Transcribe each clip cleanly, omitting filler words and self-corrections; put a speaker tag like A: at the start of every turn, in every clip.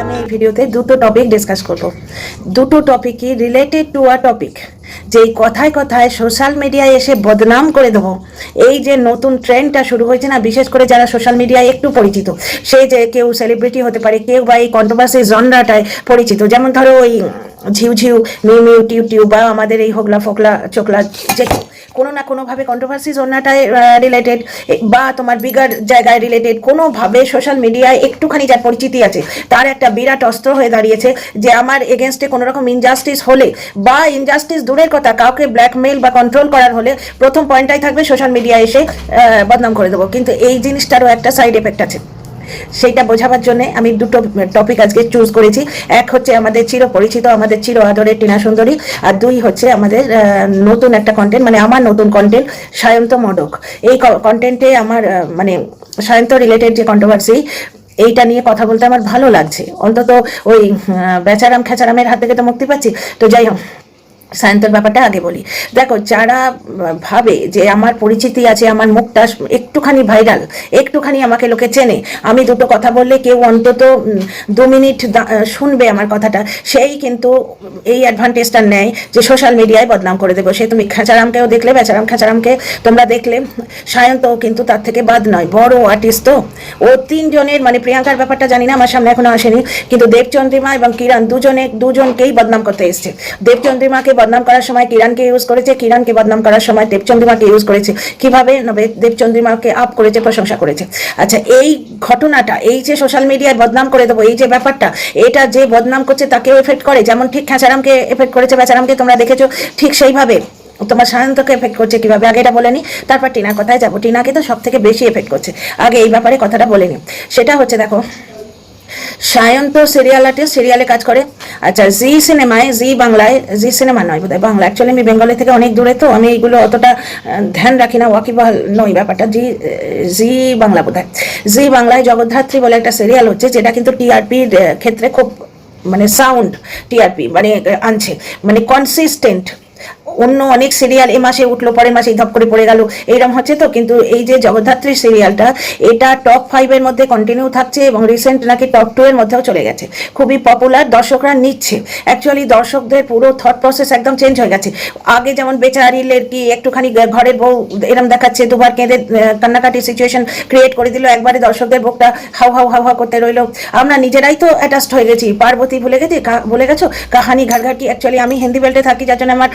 A: আমি এই ভিডিওতে দুটো টপিক ডিসকাস করব। দুটো টপিকই রিলেটেড টু আ টপিক, যেই কথায় কথায় সোশ্যাল মিডিয়ায় এসে বদনাম করে দেবো। এই যে নতুন ট্রেন্ডটা শুরু হয়েছে না, বিশেষ করে যারা সোশ্যাল মিডিয়ায় একটু পরিচিত, সে যে কেউ সেলিব্রিটি হতে পারে, কেউ বা এই কন্ট্রোভার্সি জনরাটায় পরিচিত, যেমন ধরো ওই ঝিউ মিউ মিউ টিউ টিউ বা আমাদের এই হোগলা ফোকলা চোকলা, যে কোনো না কোনোভাবে কন্ট্রোভার্সি জোনটায় রিলেটেড বা তোমার বিগার জায়গায় রিলেটেড কোনোভাবে সোশ্যাল মিডিয়ায় একটুখানি যার পরিচিতি আছে, তার একটা বিরাট অস্ত্র হয়ে দাঁড়িয়েছে যে আমার এগেনস্টে কোনো রকম ইনজাস্টিস হলে বা ইনজাস্টিস দূরের কথা কাউকে ব্ল্যাকমেল বা কন্ট্রোল করার হলে প্রথম পয়েন্টটাই থাকবে সোশ্যাল মিডিয়ায় এসে বদনাম করে দেবো। কিন্তু এই জিনিসটারও একটা সাইড এফেক্ট আছে, সেইটা বোঝাবার জন্য আমি দুটো টপিক আজকে চুজ করেছি। এক হচ্ছে আমাদের চিরপরিচিত, আমাদের চির আদরের টিনা সুন্দরী, আর দুই হচ্ছে আমাদের নতুন একটা কন্টেন্ট, মানে আমার নতুন কন্টেন্ট সায়ন্ত মডক। এই কন্টেন্টে আমার মানে সায়ন্ত রিলেটেড যে কন্ট্রোভার্সি, এইটা নিয়ে কথা বলতে আমার ভালো লাগছে। অন্তত ওই বেচারাম খেচারামের হাত থেকে তো মুক্তি পাচ্ছি। তো যাই হোক, সায়ন্তর ব্যাপারটা আগে বলি। দেখো, যারা ভাবে যে আমার পরিচিতি আছে, আমার মুখটা একটুখানি ভাইরাল, একটুখানি আমাকে লোকে চেনে, আমি দুটো কথা বললে কেউ অন্তত 2 মিনিট শুনবে আমার কথাটা, সেই কিন্তু এই অ্যাডভান্টেজটা নেয় যে সোশ্যাল মিডিয়ায় বদনাম করে দেবো। সে তুমি খেচারামকেও দেখলে, বেচারাম খেচারামকে তোমরা দেখলে, সায়ন্তও কিন্তু তার থেকে বাদ নয়, বড় আর্টিস্ট। তো ও তিনজনের, মানে প্রিয়াঙ্কার ব্যাপারটা জানি না, আমার সামনে এখনো আসেনি, কিন্তু দেবচন্দ্রিমা এবং কিরণ দুজনকেই বদনাম করতে এসছে। দেবচন্দ্রিমাকে বদনাম করার সময় কিরণকে ইউজ করেছে, কিরণকে বদনাম করার সময় দেবচন্দ্রিমাকে ইউজ করেছে। কিভাবে? দেবচন্দ্রিমাকে আপ করেছে, প্রশংসা করেছে। আচ্ছা, এই ঘটনাটা, এই যে সোশ্যাল মিডিয়ায় বদনাম করে দেবো, এই যে ব্যাপারটা, এটা যে বদনাম করছে তাকেও এফেক্ট করে, যেমন ঠিক খেচারামকে এফেক্ট করেছে, বেচারামকে তোমরা দেখেছো, ঠিক সেইভাবে তোমার সায়ন্তকে এফেক্ট করছে। কিভাবে? আগে এটা বলে নি, তারপর টিনার কথায় যাবো। টিনাকে তো সব থেকে বেশি এফেক্ট করছে, আগে এই ব্যাপারে কথাটা বলে নি। সেটা হচ্ছে, দেখো, সায়ন্ত সিরিয়াল আর্টিস্ট, সিরিয়ালে কাজ করে। আচ্ছা, জি সিনেমায়, জি বাংলায়, জি সিনেমা নয় বোধহয়, বাংলা, অ্যাকচুয়ালি আমি বেঙ্গলি থেকে অনেক দূরে, তো আমি এইগুলো অতটা ধ্যান রাখি না, ওয়াকিবহাল নয় ব্যাপারটা। জি বাংলা বোধহয়। জি বাংলায় জগদ্ধাত্রী বলে একটা সিরিয়াল হচ্ছে, যেটা কিন্তু টিআরপির ক্ষেত্রে খুব মানে সাউন্ড টিআরপি মানে আনছে, মানে কনসিস্টেন্ট। অন্য অনেক সিরিয়াল এ মাসে উঠলো, পরের মাসে ধপ করে পড়ে গেল, এইরকম হচ্ছে। তো কিন্তু এই যে জগদ্ধাত্রী সিরিয়ালটা, এটা টপ 5 এর মধ্যে কন্টিনিউ থাকছে এবং রিসেন্ট নাকি টপ 2 এর মধ্যেও চলে গেছে। খুবই পপুলার, দর্শকরা নিচ্ছে। অ্যাকচুয়ালি দর্শকদের পুরো থট প্রসেস একদম চেঞ্জ হয়ে গেছে। আগে যেমন বেচারিলের কি একটুখানি ঘরের বউ এরম দেখাচ্ছে, দুবার কেঁদে কান্নাকাটি সিচুয়েশন ক্রিয়েট করে দিল, একবারে দর্শকদের বুকটা হাউ হাউ হাউ হাউ করতে রইলো। আমরা নিজেরাই তো অ্যাটাচড হয়ে গেছি। পার্বতী ভুলে গেছো, কাহানি ঘাটঘাটি। অ্যাকচুয়ালি আমি হিন্দি বেল্টে থাকি, যার জন্য আমার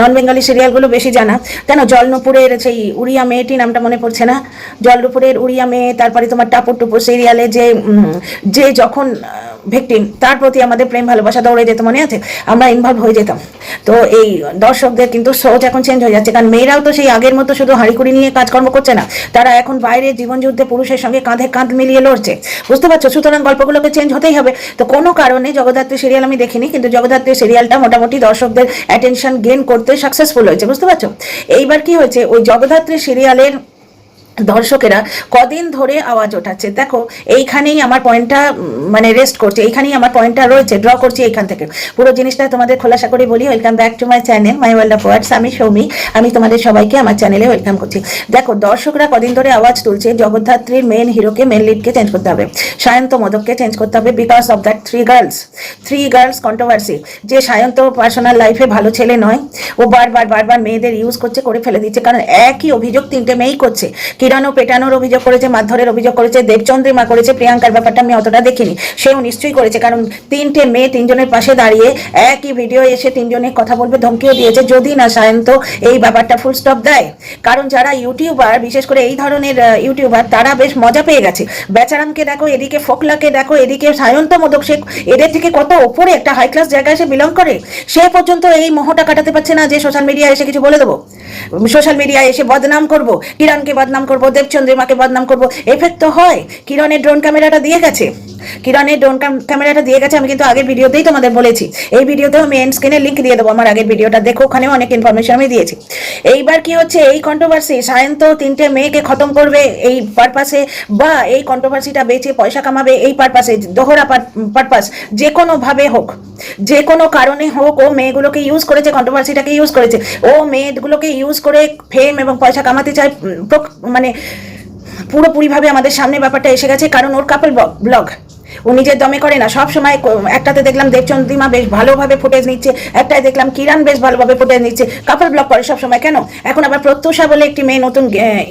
A: নন বেঙ্গলি সিরিয়ালগুলো বেশি জানা। কেন, জলনুপুরের সেই উড়িয়া মেয়েটি, নামটা মনে পড়ছে না, জলনুপুরের উড়িয়া মেয়ে, তারপরে তোমার টাপুর টুপুর সিরিয়ালে যে যখন ভিকটিম, তার প্রতি আমাদের প্রেম ভালোবাসা দৌড়ে যেত, মনে আছে, আমরা ইনভলভ হয়ে যেতাম। তো এই দর্শকদের কিন্তু সোচ এখন চেঞ্জ হয়ে যাচ্ছে, কারণ মেয়েরাও তো সেই আগের মতো শুধু হাঁড়িকুড়ি নিয়ে কাজকর্ম করছে না, তারা এখন বাইরে জীবনযুদ্ধে পুরুষের সঙ্গে কাঁধে কাঁধ মিলিয়ে লড়ছে, বুঝতে পারছো? সুতরাং গল্পগুলোকে চেঞ্জ হতেই হবে। তো কোনো কারণে জগদ্ধাত্রী সিরিয়াল আমি দেখিনি, কিন্তু জগদ্ধাত্রী সিরিয়ালটা মোটামুটি দর্শকদের অ্যাটেনশন গেইন করতে সাকসেসফুল হয়েছে, বুঝতে পারছো? এইবার কি হয়েছে, ওই জগদ্ধাত্রী সিরিয়ালের দর্শকেরা কদিন ধরে আওয়াজ ওঠাচ্ছে। দেখো, এইখানেই আমার পয়েন্টটা মানে রেস্ট করছে, এইখানেই আমার পয়েন্টটা রয়েছে, ড্র করছি এইখান থেকে। পুরো জিনিসটা তোমাদের খোলাসা করে বলি। Welcome back to my channel, my world of words. আমি সৌমি, আমি তোমাদের সবাইকে আমার চ্যানেলে ওয়েলকাম করছি। দেখো, দর্শকরা কদিন ধরে আওয়াজ তুলছে জগদ্ধাত্রীর মেন হিরোকে, মেন লিডকে চেঞ্জ করতে হবে, সায়ন্ত মদককে চেঞ্জ করতে হবে, because of that three girls controversy. যে সায়ন্ত পার্সোনাল লাইফে ভালো ছেলে নয়, ও বারবার মেয়েদের ইউজ করছে, করে ফেলে দিচ্ছে। কারণ একই অভিযোগ তিনটে মেয়েই করছে। কিরণও পেটানোর অভিযোগ করেছে, মারধরের অভিযোগ করেছে, দেবচন্দ্রিমা করেছে, প্রিয়াঙ্কার ব্যাপারটা আমি অতটা দেখিনি, সেও নিশ্চয়ই করেছে। কারণ তিনটে মেয়ে তিনজনের পাশে দাঁড়িয়ে একই ভিডিও এসে তিনজনে কথা বলবে, ধমকিও দিয়েছে, যদি না সায়ন্ত এই ব্যাপারটা ফুল স্টপ দেয়। কারণ যারা ইউটিউবার, বিশেষ করে এই ধরনের ইউটিউবার, তারা বেশ মজা পেয়ে গেছে। বেচারামকে দেখো, এদিকে ফোকলাকে দেখো, এদিকে সায়ন্ত মদক, সে এদের থেকে কত ওপরে একটা হাই ক্লাস জায়গায় সে বিলং করে, সে পর্যন্ত এই মোহটা কাটাতে পারছে না যে সোশ্যাল মিডিয়ায় এসে কিছু বলে দেবো, সোশ্যাল মিডিয়ায় এসে বদনাম করবো, কিরণকে বদনাম করবো, দেবচন্দ্রিমাকে বদনাম করবো। এফেক্ট তো হয়। কিরণের ড্রোন ক্যামেরাটা দিয়ে গেছে, আমি কিন্তু আগের ভিডিওতেই তোমাদের বলেছি। এই ভিডিওতেও আমি এন্ড স্ক্রিনে লিঙ্ক দিয়ে দেবো, আমার আগের ভিডিওটা দেখো, ওখানেও অনেক ইনফরমেশন আমি দিয়েছি। এইবার কি হচ্ছে, এই কন্ট্রোভার্সি, সায়ন্ত তিনটে মেয়েকে খতম করবে এই পারপাসে, বা এই কন্ট্রোভার্সিটা বেচে পয়সা কামাবে এই পারপাসে, দোহরা পারপাস, যে কোনো ভাবে হোক, যে কোনো কারণে হোক, ও মেয়েগুলোকে ইউজ করেছে, কন্ট্রোভার্সিটাকে ইউজ করেছে, ও মেয়েগুলোকে ইউজ করে ফেম এবং পয়সা কামাতে চায়, মানে পুরোপুরিভাবে আমাদের সামনে ব্যাপারটা এসে গেছে। কারণ ওর কাপল ব্লগ, ও নিজের দমে করে না, সব সময় একটাতে দেখলাম দেবচন্দ্রিমা বেশ ভালোভাবে ফুটেজ নিচ্ছে, একটাই দেখলাম কিরণ বেশ ভালোভাবে ফুটেজ নিচ্ছে, কাপল ব্লগ করে সব সময়। কেন এখন আবার প্রত্যুষা বলে একটি মেয়ে নতুন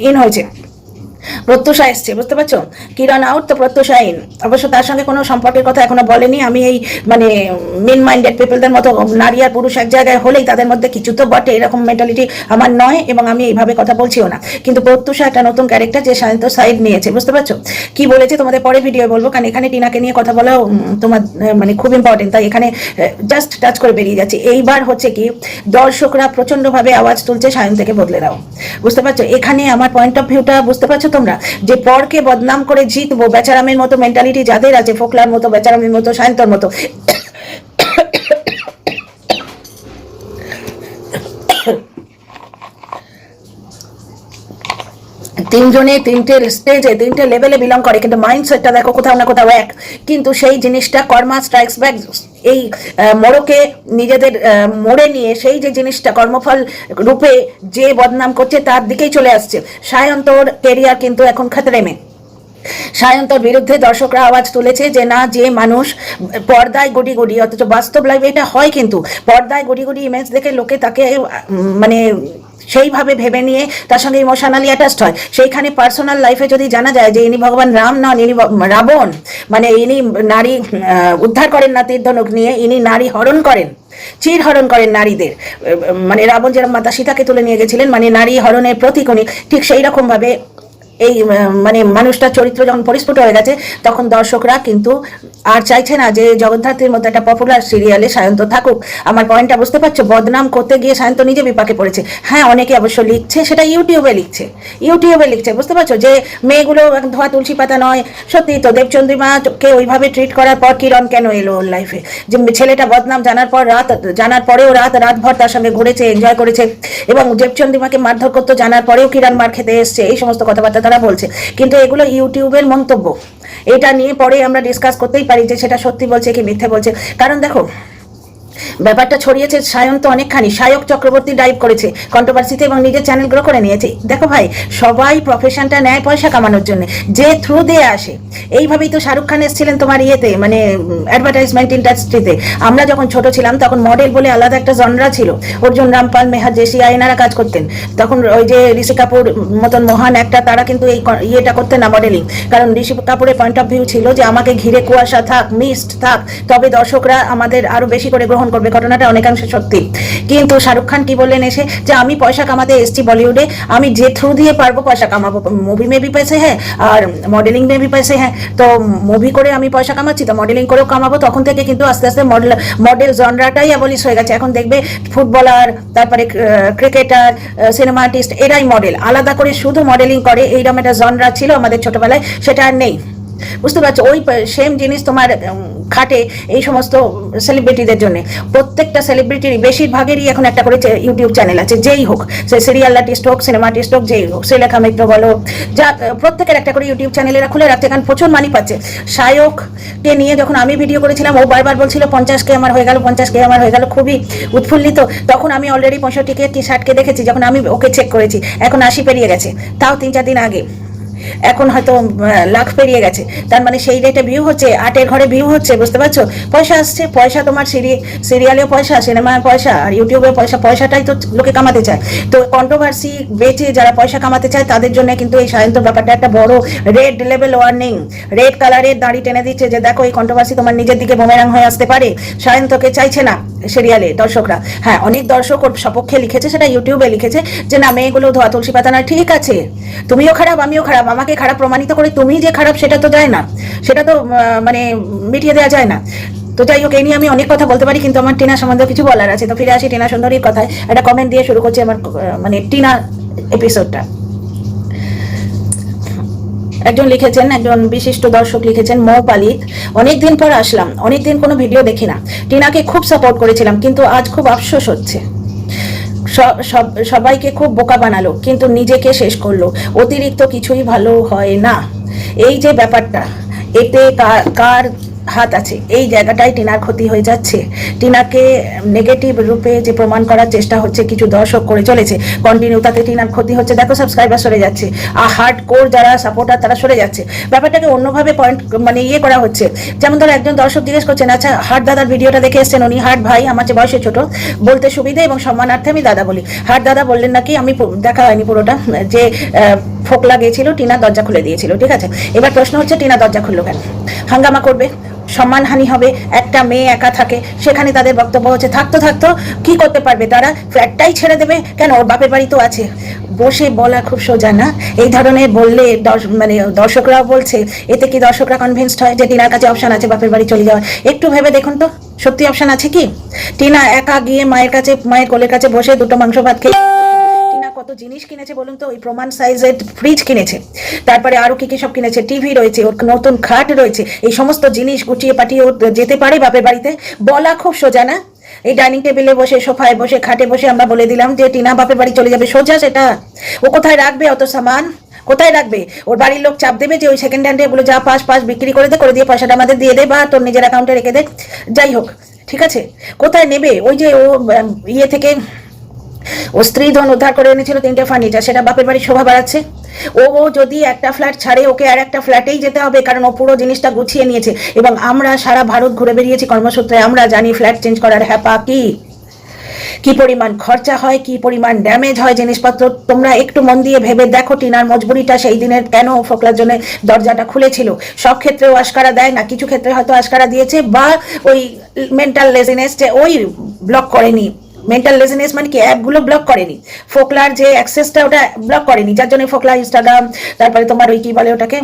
A: ইন হয়েছে, প্রত্যুষা এসছে, বুঝতে পারছো? কিরণ আউট তো প্রত্যুষা ইন। অবশ্য তার সঙ্গে কোনো সম্পর্কের কথা এখনো বলেনি। আমি এই মানে মেন মাইন্ডেড পিপলদের মতো নারী আর পুরুষ এক জায়গায় হলেই তাদের মধ্যে কিছু তো বটে, এরকম মেন্টালিটি আমার নয় এবং আমি এইভাবে কথা বলছিও না। কিন্তু প্রত্যুষা একটা নতুন ক্যারেক্টার যে সায়ন্ত সাইড নিয়েছে, বুঝতে পারছো? কি বলেছে তোমাদের পরে ভিডিও বলবো, কারণ এখানে টিনাকে নিয়ে কথা বলা তোমার মানে খুব ইম্পর্টেন্ট, তাই এখানে জাস্ট টাচ করে বেরিয়ে যাচ্ছে। এইবার হচ্ছে কি দর্শকরা প্রচন্ডভাবে আওয়াজ তুলছে সায়ন্তকে বদলে দাও, বুঝতে পারছো? এখানে আমার পয়েন্ট অফ ভিউটা বুঝতে পারছো তোমরা, যে পরকে বদনাম করে জিতবো বেচারামের মতো মেন্টালিটি যাদের আছে, ফোকলার মতো, বেচারামের মতো, সায়ন্তর মতো, তিনজনে তিনটে স্টেজে তিনটে লেভেলে বিলং করে, কিন্তু মাইন্ডসেটটা দেখো কোথাও না কোথাও এক। কিন্তু সেই জিনিসটা কর্মা স্ট্রাইকস ব্যাক, এই মোড়কে নিজেদের মোড়ে নিয়ে সেই যে জিনিসটা কর্মফল রূপে যে বদনাম করছে তার দিকেই চলে আসছে। সায়ন্তর কেরিয়ার কিন্তু এখন খাতরে মে। সায়ন্তর বিরুদ্ধে দর্শকরা আওয়াজ তুলেছে যে না, যে মানুষ পর্দায় গুটি গুটি, অথচ বাস্তব লাইফে এটা হয়, কিন্তু পর্দায় গুটি গুটি ইমেজ দেখে লোকে তাকে মানে সেইভাবে ভেবে নিয়ে তার সঙ্গে ইমোশনালি অ্যাটাচড হয়। সেইখানে পার্সোনাল লাইফে যদি জানা যায় যে ইনি ভগবান রাম নন, ইনি রাবণ, মানে ইনি নারী উদ্ধার করেন না তীর ধনুক নিয়ে, ইনি নারী হরণ করেন, চির হরণ করেন নারীদের। মানে রাবণ যেরকম মাতা সীতাকে তুলে নিয়ে গেছিলেন, মানে নারী হরণের প্রতীক উনি, ঠিক সেই রকম ভাবে এই মানে মানুষটার চরিত্র যখন পরিস্ফুট হয়ে গেছে তখন দর্শকরা কিন্তু আর চাইছে না যে জগদ্ধাত্রীর মতো একটা পপুলার সিরিয়ালে সায়ন্ত থাকুক। আমার পয়েন্টটা বুঝতে পারছো? বদনাম করতে গিয়ে সায়ন্ত নিজে বিপাকে পড়েছে। হ্যাঁ, অনেকে অবশ্য লিখছে, সেটা ইউটিউবে লিখছে, বুঝতে পারছো? যে মেয়েগুলো ধোয়া তুলসী পাতা নয়। সত্যি তো দেবচন্দ্রিমাকে ওইভাবে ট্রিট করার পর কিরণ কেন এলো ওর লাইফে? যে ছেলেটা বদনাম জানার পরেও রাতভর তার সঙ্গে ঘুরেছে, এনজয় করেছে, এবং দেবচন্দ্রিমাকে মারধর করতো জানার পরেও কিরণ মার খেতে এসছে, এই সমস্ত কথাবার্তা তারা বলছে। কিন্তু এগুলো ইউটিউবের মন্তব্য, এটা নিয়ে পরে আমরা ডিসকাস করতেই পারি যে সেটা সত্যি বলছে কি মিথ্যে বলছে। কারণ দেখো ব্যাপারটা ছড়িয়েছে সায়ন্ত অনেকখানি, সায়ক চক্রবর্তী ডাইভ করেছে কন্ট্রোভার্সিতে এবং নিজের চ্যানেল গ্রো করে নিয়েছে। দেখো ভাই, সবাই প্রফেশনটা নেয় পয়সা কামানোর জন্য, যে থ্রু দিয়ে আসে। এইভাবেই তো শাহরুখ খান এসেছিলেন তোমার ইয়েতে, মানে অ্যাডভার্টাইজমেন্ট ইন্ডাস্ট্রিতে। আমরা যখন ছোট ছিলাম তখন মডেল বলে আলাদা একটা জনরা ছিল, অর্জুন রামপাল, মেহার জেসিয়া এনারা কাজ করতেন। তখন ওই যে ঋষি কাপুর মতন মহান একটা, তারা কিন্তু এই ইয়েটা করতেন না, মডেলিং। কারণ ঋষি কাপুরের পয়েন্ট অফ ভিউ ছিল যে আমাকে ঘিরে কুয়াশা থাক, মিস্ট থাক, তবে দর্শকরা আমাদের আরো বেশি করে গ্রহণ করবে। ঘটনাটা অনেকাংশে সত্যি। কিন্তু শাহরুখ খান কি বললেন এসে, যে আমি পয়সা কামাতে এসেছি বলিউডে, আমি যে থ্রু দিয়ে পারবো পয়সা কামাবো। মুভি মে ভি পয়সে হ্যাঁ, আর মডেলিং মে ভি পয়সে হ্যাঁ। তো মুভি করে আমি পয়সা কামাচ্ছি, তো মডেলিং করেও কামাবো। তখন থেকে কিন্তু আস্তে আস্তে মডেল জনরাটাই অ্যাবলিশ হয়ে গেছে। এখন দেখবে ফুটবলার, তারপরে ক্রিকেটার, সিনেমা আর্টিস্ট, এরাই মডেল। আলাদা করে শুধু মডেলিং করে এইরকম একটা জনরা ছিল আমাদের ছোটবেলায়, সেটা আর নেই, বুঝতে পারছো? ওই সেম জিনিস তোমার খাটে এই সমস্ত সেলিব্রিটিদের জন্য। প্রত্যেকটা সেলিব্রিটির বেশিরভাগেরই এখন একটা করে ইউটিউব চ্যানেল আছে, যেই হোক, সে সিরিয়াল আর্টিস্ট হোক, সিনেমা আর্টিস্ট হোক, যেই হোক, শ্রীলেখা মিত্র বলো, যা, প্রত্যেকের একটা করে ইউটিউব চ্যানেলেরা খুলে রাখছে, কারণ প্রচুর মানি পাচ্ছে। সায়ককে নিয়ে যখন আমি ভিডিও করেছিলাম, ও বারবার বলছিল 50K আমার হয়ে গেল, 50K আমার হয়ে গেল, খুবই উৎফুল্লিত। তখন আমি অলরেডি 65K টি-শার্টকে দেখেছি যখন আমি ওকে চেক করেছি, এখন 80 পেরিয়ে গেছে, তাও 3-4 দিন আগে। এখন হয়তো লাখ পেরিয়ে গেছে। তার মানে সেই রেটে ভিউ হচ্ছে, আটের ঘরে ভিউ হচ্ছে, বুঝতে পারছো? পয়সা আসছে, পয়সা তোমার সিরিয়ালেও পয়সা, সিনেমায় পয়সা, আর ইউটিউবে পয়সা। পয়সাটাই তো লোকে কামাতে চায়। তো কন্ট্রোভার্সি বেচে যারা পয়সা কামাতে চায় তাদের জন্য কিন্তু এই সায়ন্ত ব্যাপারটা একটা বড় রেড লেভেল ওয়ার্নিং। রেড কালারের দাড়ি টেনে দিচ্ছে যে দেখো এই কন্ট্রোভার্সি তোমার নিজের দিকে বুমেরাং হয়ে আসতে পারে। সায়ন্তকে চাইছে না সিরিয়ালে দর্শকরা। হ্যাঁ, অনেক দর্শক ওর সপক্ষে লিখেছে, সেটা ইউটিউবে লিখেছে যে না, মেয়েগুলো ধোয়া তুলসী পাতা না। ঠিক আছে, তুমিও খারাপ, আমিও খারাপ, আমাকে খারাপ প্রমাণিত করে তুমি যে খারাপ সেটা তো যায় না, সেটা তো মানে মিটিয়ে দেওয়া যায় না। তো যাই হোক, এই নিয়ে আমি অনেক কথা বলতে পারি, কিন্তু আমার টিনা সম্বন্ধে কিছু বলার আছে। তো ফিরে আসি টিনা সুন্দরীর কথায়। একটা কমেন্ট দিয়ে শুরু করছি আমার মানে টিনা এপিসোডটা। একজন লিখেছেন, একজন বিশিষ্ট দর্শক লিখেছেন, মৌপালিত, অনেকদিন পর আসলাম, অনেকদিন কোনো ভিডিও দেখি না, টিনাকে খুব সাপোর্ট করেছিলাম, কিন্তু আজ খুব আফসোস হচ্ছে। সবাইকে খুব বোকা বানালো, কিন্তু নিজেকে শেষ করলো। অতিরিক্ত কিছুই ভালো হয় না। এই যে ব্যাপারটা, এতে কার হাত আছে, এই জায়গাটাই টিনার ক্ষতি হয়ে যাচ্ছে। টিনাকে নেগেটিভ রূপে যে প্রমাণ করার চেষ্টা হচ্ছে কিছু দর্শক করে চলেছে কন্টিনিউ, তাতে টিনার ক্ষতি হচ্ছে। দেখো সাবস্ক্রাইবার সরে যাচ্ছে, আর হার্ড কোর যারা সাপোর্টার তারা সরে যাচ্ছে। ব্যাপারটাকে অন্যভাবে পয়েন্ট মানে ইয়ে করা হচ্ছে। যেমন ধরো একজন দর্শক জিজ্ঞেস করছেন, আচ্ছা হার্ট দাদার ভিডিওটা দেখে এসছেন উনি, হার্ট ভাই আমার চেয়ে বয়সে ছোট, বলতে সুবিধে এবং সম্মানার্থে আমি দাদা বলি। হার্ট দাদা বললেন নাকি, আমি দেখা হয়নি পুরোটা, যে ফোকলা গিয়েছিল, টিনা দরজা খুলে দিয়েছিল, ঠিক আছে। এবার প্রশ্ন হচ্ছে টিনা দরজা খুললো কেন? হাঙ্গামা করবে, সম্মানহানি হবে, একটা মেয়ে একা থাকে, সেখানে তাদের বক্তব্য হচ্ছে থাকতো কি করতে পারবে তারা, ফ্ল্যাটটাই ছেড়ে দেবে কেন, ওর বাপের বাড়ি তো আছে। বসে বলা খুব সোজা না, এই ধরনের বললে মানে দর্শকরাও বলছে, এতে কি দর্শকরা কনভিন্সড হয় যে টিনার কাছে অপশন আছে বাপের বাড়ি চলে যাওয়ার? একটু ভেবে দেখুন তো, সত্যি অপশন আছে কি? টিনা একা গিয়ে মায়ের কাছে, মায়ের কোলের কাছে বসে দুটো মাংস ভাত খেয়ে, কত জিনিস কিনেছে বলুন তো, ওই প্রমাণ সাইজের ফ্রিজ কিনেছে, তারপরে আরো কি কি সব কিনেছে, টিভি রয়েছে, ওর নতুন খাট রয়েছে, এই সমস্ত জিনিস গুছিয়ে পাঠিয়ে ও যেতে পারে বাপের বাড়িতে? বলা খুব সোজা না? এই ডাইনিং টেবিলে বসে, সোফায় বসে, খাটে বসে আমরা বলে দিলাম যে টিনা বাপের বাড়ি চলে যাবে, সোজা সেটা? ও কোথায় রাখবে অত সামান, কোথায় রাখবে? ওর বাড়ির লোক চাপ দেবে যে ওই সেকেন্ড হ্যান্ডে এগুলো যা পাস বিক্রি করে দিয়ে পয়সাটা আমাদের দিয়ে দে, বা তোর নিজের অ্যাকাউন্টে রেখে দে, যাই হোক, ঠিক আছে। কোথায় নেবে? ওই যে ও ইয়ে থেকে ও স্ত্রী ধন উদ্ধার করে এনেছিল 3টে ফার্নিচার, সেটা বাপের বাড়ি শোভা বাড়াচ্ছে। ও যদি একটা ফ্ল্যাট ছাড়ে, ওকে আর একটা ফ্ল্যাটেই যেতে হবে, কারণ ও পুরো জিনিসটা গুছিয়ে নিয়েছে। এবং আমরা সারা ভারত ঘুরে বেরিয়েছি কর্মসূত্রে, আমরা জানি ফ্ল্যাট চেঞ্জ করার হ্যাপা কি পরিমাণ খরচা হয়, কি পরিমাণ ড্যামেজ হয় জিনিসপত্র। তোমরা একটু মন দিয়ে ভেবে দেখো টিনার মজবুরিটা সেই দিনের, কেন ফোকলার জন্য দরজাটা খুলেছিল। সব ক্ষেত্রেও আশকারা দেয় না, কিছু ক্ষেত্রে হয়তো আশকারা দিয়েছে, বা ওই মেন্টাল লেজিনেস, যে ওই ব্লক করেনি। মেন্টাল লেজিনেস মানে কি, অ্যাপগুলো ব্লক করেনি, ফোকলার যে অ্যাক্সেসটা ওটা ব্লক করেনি, যার জন্য ফোকলা ইনস্টাগ্রাম, তারপরে তোমার ওই কি বলে ওটাকে,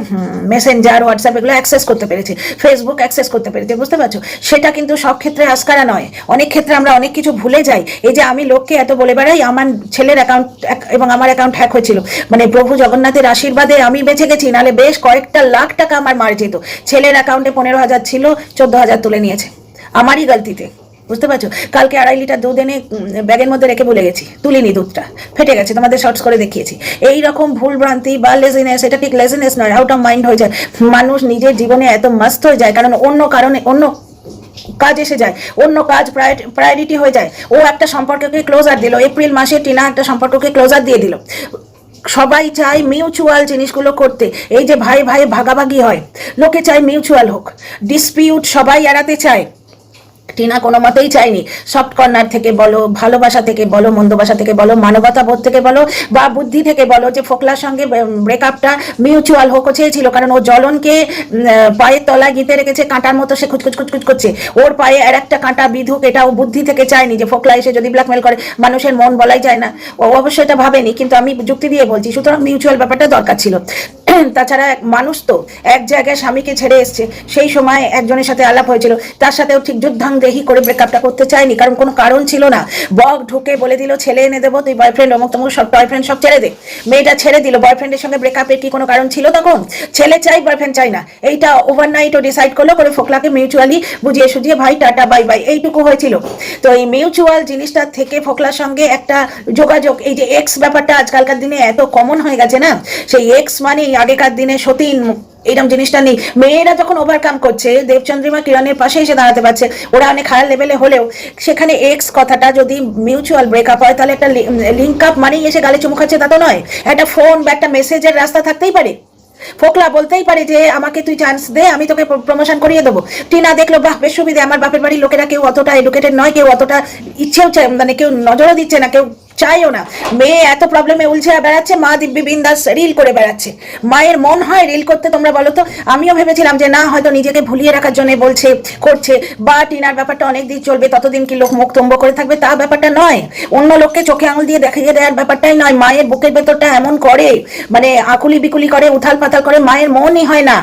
A: মেসেঞ্জার, হোয়াটসঅ্যাপ, এগুলো অ্যাক্সেস করতে পেরেছে, ফেসবুক অ্যাক্সেস করতে পেরেছে, বুঝতে পারছো? সেটা কিন্তু সব ক্ষেত্রে আস্কারা নয়। অনেক ক্ষেত্রে আমরা অনেক কিছু ভুলে যাই। এই যে আমি লোককে এত বলে বেড়াই আমার ছেলের অ্যাকাউন্ট এবং আমার অ্যাকাউন্ট হ্যাক হয়েছিল, মানে প্রভু জগন্নাথের আশীর্বাদে আমি বেঁচে গেছি, নাহলে বেশ কয়েকটা লাখ টাকা আমার মার যেত। ছেলের অ্যাকাউন্টে 15,000 ছিল, 14,000 তুলে নিয়েছে, আমারই গলতিতে, বুঝতে পারছো? কালকে 2.5 লিটার দুধ এনে ব্যাগের মধ্যে রেখে ভুলে গেছি, তুলিনি, দুধটা ফেটে গেছে, তোমাদের শর্টস করে দেখিয়েছি। এই রকম ভুল ভ্রান্তি বা লেজিনেস, এটা ঠিক লেজিনেস নয়, আউট অফ মাইন্ড হয়ে যায়। মানুষ নিজের জীবনে এত মস্ত হয়ে যায় কারণ অন্য কারণে অন্য কাজ এসে যায়, অন্য কাজ প্রায়োরিটি হয়ে যায়। ও একটা সম্পর্ককে ক্লোজার দিল, এপ্রিল মাসে টিনা একটা সম্পর্ককে ক্লোজার দিয়ে দিল। সবাই চায় মিউচুয়াল জিনিসগুলো করতে, এই যে ভাই ভাই ভাগাভাগি হয়, লোকে চায় মিউচুয়াল হোক, ডিসপিউট সবাই এড়াতে চায়। টিনা কোনো মতেই চাইনি সফট কর্নার থেকে বলো, ভালোবাসা থেকে বলো, মন্দবাসা থেকে বলো, মানবতা বোধ থেকে বলো, বা বুদ্ধি থেকে বলো, যে ফোকলার সঙ্গে ব্রেকআপটা মিউচুয়াল হোক চেয়েছিল, কারণ ও জ্বলনকে পায়ের তলায় গিতে রেখেছে, কাঁটার মতো সে খুচখুচ করছে, ওর পায়ে আর একটা কাঁটা বিধুক, এটা ও বুদ্ধি থেকে চায়নি। যে ফোকলা এসে যদি ব্ল্যাকমেল করে, মানুষের মন বলাই যায় না, ও অবশ্যই এটা ভাবেনি, কিন্তু আমি যুক্তি দিয়ে বলছি, সুতরাং মিউচুয়াল ব্যাপারটা দরকার ছিল। তাছাড়া মানুষ তো এক জায়গায় স্বামীকে ছেড়ে এসছে, সেই সময় একজনের সাথে আলাপ হয়েছিল, তার সাথেও ঠিক যুদ্ধাংদেহি করে ব্রেকআপটা করতে চায়নি, কারণ কোনো কারণ ছিল না। বক ঢুকে বলে দিল ছেলে এনে দেবো, তুই বয়ফ্রেন্ড অমুক তমুক সব বয়ফ্রেন্ড সব ছেড়ে দে, মেয়েটা ছেড়ে দিল। বয়ফ্রেন্ডের সঙ্গে ব্রেকআপের কি কোনো কারণ ছিল তখন? ছেলে চাই, বয়ফ্রেন্ড চাই না, এইটা ওভারনাইট ও ডিসাইড করলো, করে ফোকলাকে মিউচুয়ালি বুঝিয়ে সুঝিয়ে ভাই টাটা বাই বাই, এইটুকু হয়েছিল। তো এই মিউচুয়াল জিনিসটা থেকে ফোকলার সঙ্গে একটা যোগাযোগ, এই যে এক্স ব্যাপারটা আজকালকার দিনে এত কমন হয়ে গেছে না, সেই এক্স মানে আগেকার দিনে সতীন, এইরকম জিনিসটা নেই। মেয়েরা যখন ওভারকাম করছে, দেবচন্দ্রিমা কিরণের পাশে এসে দাঁড়াতে পারছে, ওরা অনেক হায়ার লেভেলে হলেও, সেখানে এক্স কথাটা যদি মিউচুয়াল ব্রেকআপ হয়, তাহলে একটা লিঙ্ক আপ মানেই এসে গালে চুমু খাচ্ছে তা তো নয়, একটা ফোন বা একটা মেসেজের রাস্তা থাকতেই পারে। ফোকলা বলতেই পারে যে আমাকে তুই চান্স দে, আমি তোকে প্রমোশন করিয়ে দেবো। টিনা দেখলো বাহ বেশ সুবিধে, আমার বাপের বাড়ির লোকেরা কেউ অতটা এডুকেটেড নয়, কেউ অতটা ইচ্ছেও মানে কেউ নজরও দিচ্ছে না, কেউ চাইও না। মেয়ে এত প্রবলেমে উলঝে বেড়াচ্ছে, মা দিব্যি বিন্দাস রিল করে বেড়াচ্ছে। মায়ের মন হয় রিল করতে? তোমরা বলো তো। আমিও ভেবেছিলাম যে না, হয়তো নিজেকে ভুলিয়ে রাখার জন্য বলছে, করছে, বা টিনার ব্যাপারটা অনেক দিন চলবে, ততদিন কি লোক মুখ তম্ব করে থাকবে, তা ব্যাপারটা নয়। অন্য লোককে চোখে আঙুল দিয়ে দেখিয়ে দেওয়ার ব্যাপারটাই নয়। মায়ের বুকের ভেতরটা এমন করে, মানে আকুলি বিকুলি করে, উথাল পাথাল করে, মায়ের মনই হয় না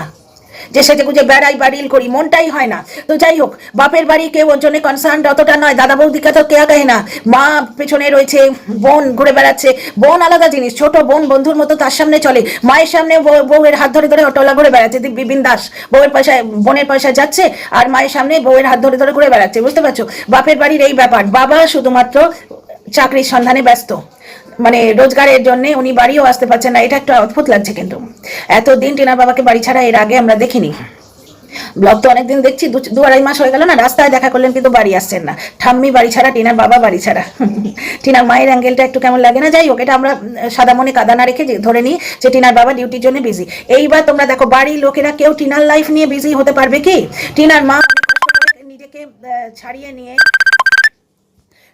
A: যে সেজে গুজে বেড়াই বা রিল করি, মনটাই হয় না। তো যাই হোক, বাপের বাড়ি কেউ ওর জন্য কনসার্ন অতটা নয়, দাদা বৌদিকে তো কেয়া গায়ে না, মা পেছনে রয়েছে, বোন ঘুরে বেড়াচ্ছে। বোন আলাদা জিনিস, ছোট বোন বন্ধুর মতো তার সামনে চলে, মায়ের সামনে বউয়ের হাত ধরে ধরে অটোলা ঘুরে বেড়াচ্ছে, বিপিন দাস বউয়ের পয়সায়, বোনের পয়সা যাচ্ছে, আর মায়ের সামনে বউয়ের হাত ধরে ধরে ঘুরে বেড়াচ্ছে, বুঝতে পারছো? বাপের বাড়ির এই ব্যাপার। বাবা শুধুমাত্র চাকরির সন্ধানে ব্যস্ত, মানে রোজগারের জন্য উনি বাড়িও আসতে পারছেন না। এটা একটা অদ্ভুত লাগছে, কিন্তু এতদিন টিনার বাবাকে বাড়ি ছাড়া এর আগে আমরা দেখিনি। ব্লগ তো অনেকদিন দেখছি, দু আড়াই মাস হয়ে গেল না, রাস্তায় দেখা করলেন কিন্তু বাড়ি আসছেন না। ঠাম্মি বাড়ি ছাড়া, টিনার বাবা বাড়ি ছাড়া। টিনার মায়ের অ্যাঙ্গেলটা একটু কেমন লাগে না? যাই হোক, এটা আমরা সাদা মনে কাদা না রেখে ধরে নিই যে টিনার বাবা ডিউটির জন্য বিজি। এইবার তোমরা দেখো, বাড়ির লোকেরা কেউ টিনার লাইফ নিয়ে বিজি হতে পারবে কি? টিনার মা নিজেকে ছাড়িয়ে নিয়ে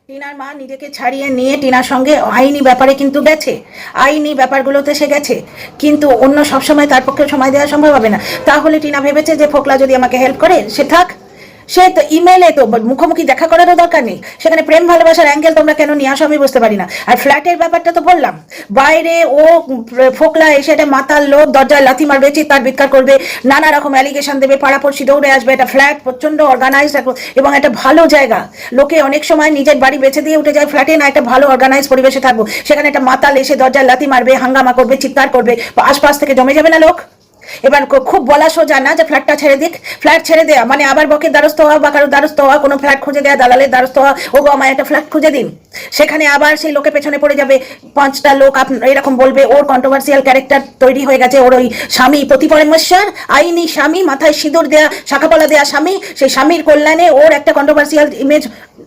A: টিনার মা নিজেকে ছাড়িয়ে নিয়ে টিনার সঙ্গে আইনি ব্যাপারে কিন্তু গেছে, আইনি ব্যাপারগুলোতে সে গেছে, কিন্তু অন্য সবসময় তার পক্ষে সময় দেওয়া সম্ভব হবে না। তাহলে টিনা ভেবেছে যে ফোকলা যদি আমাকে হেল্প করে সে থাক, সে তো ইমেলে তো মুখোমুখি দেখা করারও দরকার নেই। সেখানে প্রেম ভালোবাসার অ্যাঙ্গেল তোমরা কেন নিয়ে আসো আমি বুঝতে পারি না। আর ফ্ল্যাটের ব্যাপারটা তো বললাম, বাইরে ও ফোকলা এসে একটা মাতাল লোক দরজায় লাথি মারবে, চিৎকার বিৎকার করবে, নানা রকম অ্যালিগেশন দেবে, পাড়াপড়শি দৌড়ে আসবে। একটা ফ্ল্যাট প্রচন্ড অর্গানাইজড এবং একটা ভালো জায়গা, লোকে অনেক সময় নিজের বাড়ি বেছে দিয়ে উঠে যায় ফ্ল্যাটে, না একটা ভালো অর্গানাইজ পরিবেশে থাকবো, সেখানে একটা মাতাল এসে দরজায় লাথি মারবে, হাঙ্গামা করবে, চিৎকার করবে, আশপাশ থেকে জমে যাবে না লোক? এবার খুব বলা সোজা না যে ফ্ল্যাটটা ছেড়ে দিক। ফ্ল্যাট ছেড়ে দেয়া মানে আবার বকের দ্বারস্থ হওয়া বা কারোর দ্বারস্থ হওয়া, কোনো ফ্ল্যাট খুঁজে দেওয়া, দালালের দ্বারস্থ হওয়া, ও গো আমায় একটা ফ্ল্যাট খুঁজে দিন, সেখানে আবার সেই লোকের পেছনে পড়ে যাবে 5টা লোক, এরকম বলবে ওর কন্ট্রোভার্সিয়াল ক্যারেক্টার তৈরি হয়ে গেছে, ওর ওই স্বামী প্রতিপরমেশ্বর আইনি স্বামী, মাথায় সিঁদুর দেয়া, শাখাপলা দেয়া স্বামী, সেই স্বামীর কল্যাণে ওর একটা কন্ট্রোভার্সিয়াল ইমেজ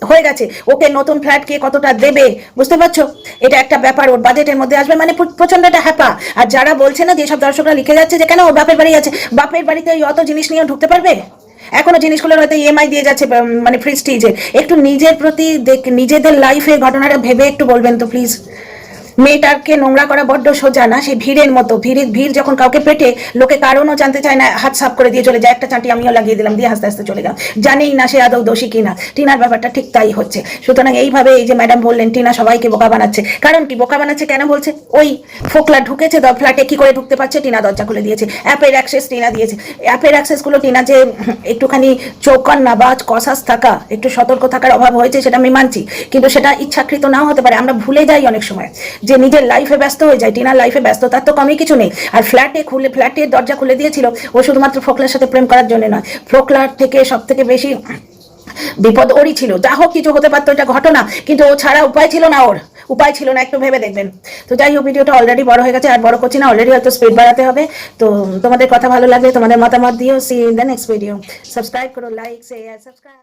A: হয়ে গেছে। ওকে নতুন ফ্ল্যাট কে কতটা দেবে বুঝতে পারছো? এটা একটা ব্যাপার, ওর বাজেটের মধ্যে আসবে, মানে প্রচন্ড একটা হ্যাপা। আর যারা বলছে না, যেসব দর্শকরা লিখে যাচ্ছে যে কেন ওর বাপের বাড়ি আছে, বাপের বাড়িতে ওই অত জিনিস নিয়ে ঢুকতে পারবে? এখনো জিনিসগুলোর হয়তো ইএমআই দিয়ে যাচ্ছে, মানে ফ্রি স্টিজে। একটু নিজের প্রতি নিজেদের লাইফে ঘটনাটা ভেবে একটু বলবেন তো প্লিজ। মেয়েটাকে নোংরা করা বড্ড সোজা না? সেই ভিড়ের মতো, ভিড় যখন কাউকে পেটে, লোকে কারণও জানতে চায় না, হাত সাফ করে দিয়ে চলে যায়, একটা চাঁটি আমিও লাগিয়ে দিলাম দিয়ে হাসতে হাসতে চলে গেলাম, জানেই না সে আদৌ দোষী কিনা। টিনার ব্যাপারটা ঠিক তাই হচ্ছে। সুতরাং এইভাবে এই যে ম্যাডাম বললেন টিনা সবাইকে বোকা বানাচ্ছে, কারণ কি বোকা বানাচ্ছে কেন বলছে? ওই ফোকলা ঢুকেছে ফ্ল্যাটে, কি করে ঢুকতে পারছে? টিনা দরজা খুলে দিয়েছে, অ্যাপের অ্যাক্সেস টিনা দিয়েছে। অ্যাপের অ্যাক্সেসগুলো টিনা যে একটুখানি চৌকান্না বা কসাস থাকা, একটু সতর্ক থাকার অভাব হয়েছে, সেটা আমি মানছি, কিন্তু সেটা ইচ্ছাকৃত নাও হতে পারে। আমরা ভুলে যাই অনেক সময় যে নিজের লাইফে ব্যস্ত হয়ে যায়। টিনার লাইফে ব্যস্ত তার তো কমই কিছু নেই। আর ফ্ল্যাটের দরজা খুলে দিয়েছিল ও শুধুমাত্র ফোকলার সাথে প্রেম করার জন্য নয়, ফোকলার থেকে সব থেকে বেশি বিপদ ওরই ছিল। যা হোক কিছু হতে পারতো, এটা ঘটনা, কিন্তু ও ছাড়া উপায় ছিল না, ওর উপায় ছিল না, একটু ভেবে দেখবেন। তো যাই হোক, ভিডিওটা অলরেডি বড় হয়ে গেছে, আর বড় করছি না, অলরেডি হয়তো স্পিড বাড়াতে হবে। তো তোমাদের কথা ভালো লাগলে তোমাদের মতামত দিও। See in the next video. Subscribe করো, লাইক, শেয়ার, সাবস্ক্রাইব।